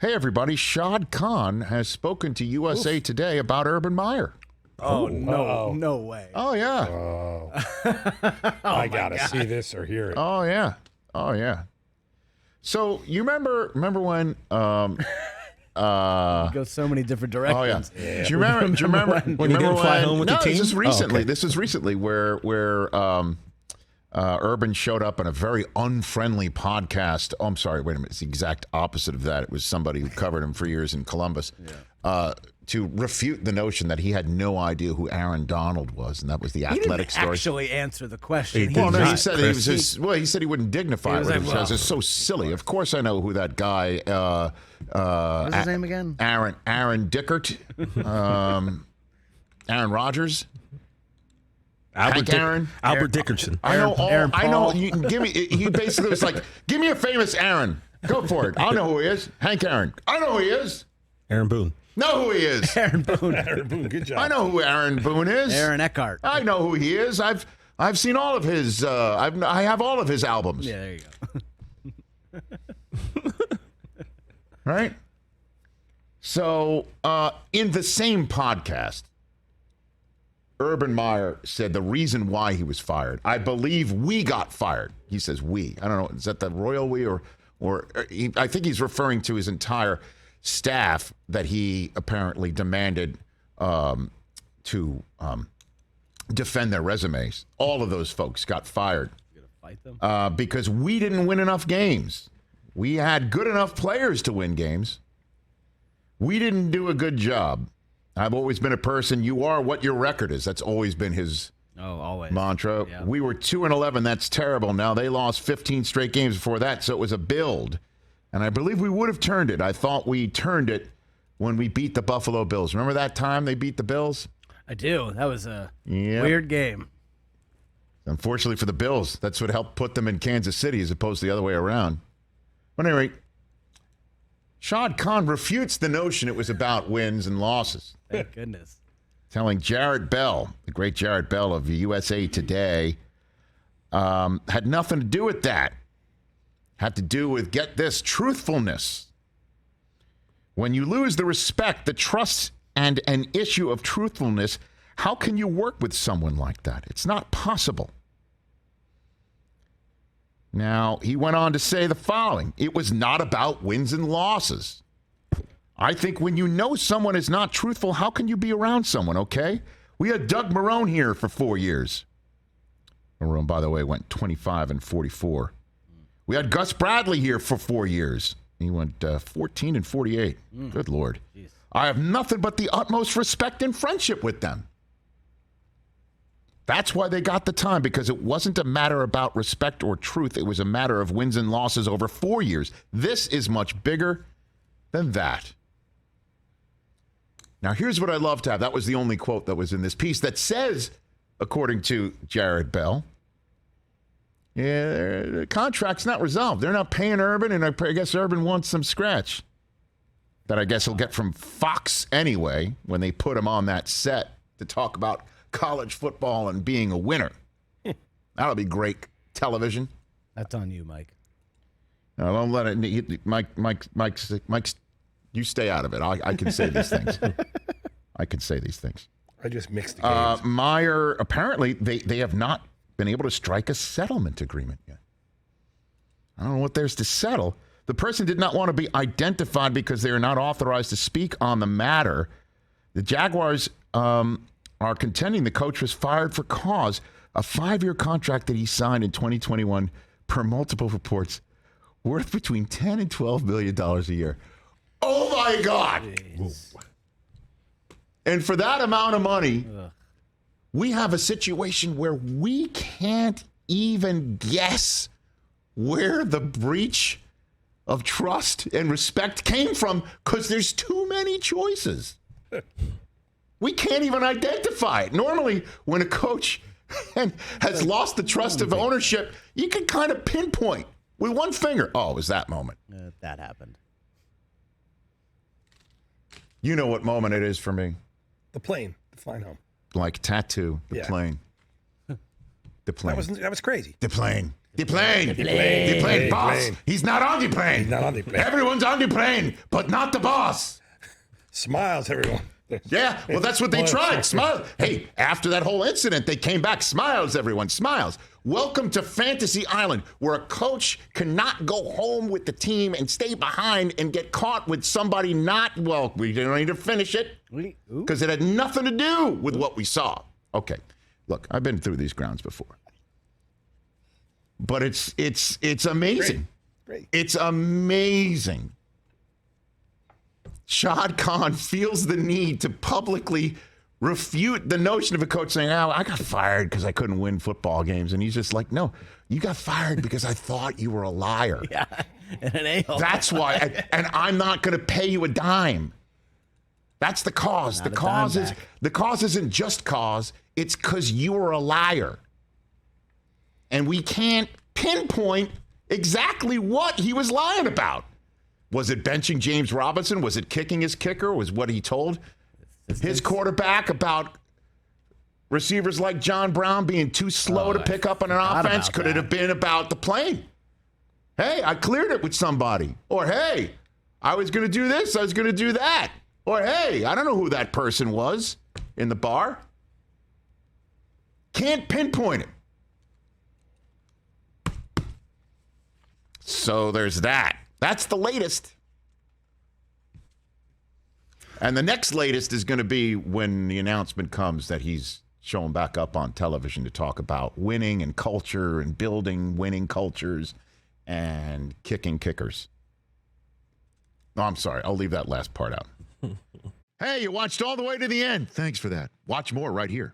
Hey, everybody, Shad Khan has spoken to USA Today about Urban Meyer. Oh, no. No way. Oh, yeah. Oh. I got to see this or hear it. Oh, yeah. Oh, yeah. So, you remember when... Go so many different directions. Oh, yeah. Do you remember when you didn't fly home with the team? This is recently. This is recently where Urban showed up in a very unfriendly podcast. Oh, I'm sorry. Wait a minute. It's the exact opposite of that. It was somebody who covered him for years in Columbus to refute the notion that he had no idea who Aaron Donald was, and that was the athletic story. He didn't actually answer the question. He said he was he said he wouldn't dignify it. It's so silly. Of course, I know who that guy. What's his name again? Aaron Dickert. Aaron Rodgers. Albert Dickerson. I know. You can give me. He basically was like, "Give me a famous Aaron. Go for it. I know who he is. Hank Aaron. I know who he is. Aaron Boone. Know who he is. Aaron Boone. Aaron Boone, good job. I know who Aaron Boone is. Aaron Eckhart. I know who he is. I've seen all of his. I have all of his albums. Yeah, there you go. Right. So, in the same podcast, Urban Meyer said the reason why he was fired. I believe we got fired. He says we. I don't know. Is that the royal we or I think he's referring to his entire staff that he apparently demanded to defend their resumes. All of those folks got fired. You gonna fight them? Because we didn't win enough games. We had good enough players to win games. We didn't do a good job. I've always been a person, you are what your record is. That's always been his mantra. Yeah. We were 2-11. That's terrible. Now they lost 15 straight games before that, so it was a build. And I believe we would have turned it. I thought we turned it when we beat the Buffalo Bills. Remember that time they beat the Bills? I do. That was a weird game. Unfortunately for the Bills, that's what helped put them in Kansas City as opposed to the other way around. But anyway, Shad Khan refutes the notion it was about wins and losses. Thank goodness. Telling Jared Bell, the great Jared Bell of USA Today, had nothing to do with that. Had to do with, get this, truthfulness. When you lose the respect, the trust, and an issue of truthfulness, how can you work with someone like that? It's not possible. Now, he went on to say the following. It was not about wins and losses. I think when you know someone is not truthful, how can you be around someone, okay? We had Doug Marrone here for 4 years. Marrone, by the way, went 25-44. We had Gus Bradley here for 4 years. He went 14-48. Good Lord. Jeez. I have nothing but the utmost respect and friendship with them. That's why they got the time, because it wasn't a matter about respect or truth. It was a matter of wins and losses over 4 years. This is much bigger than that. Now, here's what I love to have. That was the only quote that was in this piece that says, according to Jared Bell, yeah, the contract's not resolved. They're not paying Urban, and I guess Urban wants some scratch that I guess he'll get from Fox anyway when they put him on that set to talk about college football and being a winner. That'll be great television. That's on you, Mike. No, don't let it. Mike, you stay out of it. I can say these things. I can say these things. I just mixed the games. Meyer, apparently, they have not been able to strike a settlement agreement yet. I don't know what there's to settle. The person did not want to be identified because they are not authorized to speak on the matter. The Jaguars are contending the coach was fired for cause. A 5-year contract that he signed in 2021, per multiple reports, worth between $10 and $12 million a year. Oh, my God. And for that amount of money, we have a situation where we can't even guess where the breach of trust and respect came from because there's too many choices. We can't even identify it. Normally, when a coach has lost the trust of ownership, you can kind of pinpoint with one finger. Oh, it was that moment. That happened. You know what moment it is for me. The plane, the flying home. Like tattoo, the plane. The plane. That was crazy. The plane. The plane. Boss. He's not on the plane. He's not on the plane. Everyone's on the plane, but not the boss. Smiles, everyone. Yeah, well, that's what they tried. Smile. Hey, after that whole incident, they came back. Smiles, everyone. Smiles. Welcome to Fantasy Island, where a coach cannot go home with the team and stay behind and get caught with somebody not, well, we didn't need to finish it because it had nothing to do with what we saw. Okay, look, I've been through these grounds before. But it's amazing. Great. It's amazing. Shad Khan feels the need to publicly refute the notion of a coach saying, "Oh, I got fired because I couldn't win football games," and he's just like, "No, you got fired because I thought you were a liar." Yeah, and an a-hole. That's why, and I'm not going to pay you a dime. That's the cause. Not The a cause dime is back. the cause isn't just cause; it's because you were a liar, and we can't pinpoint exactly what he was lying about. Was it benching James Robinson? Was it kicking his kicker? Was what he told his quarterback about receivers like John Brown being too slow to pick up on an forgot offense? about Could it that. have been about the plane? Hey, I cleared it with somebody. Or, hey, I was going to do this. I was going to do that. Or, hey, I don't know who that person was in the bar. Can't pinpoint it. So there's that. That's the latest. And the next latest is going to be when the announcement comes that he's showing back up on television to talk about winning and culture and building winning cultures and kicking kickers. No, I'm sorry. I'll leave that last part out. Hey, you watched all the way to the end. Thanks for that. Watch more right here.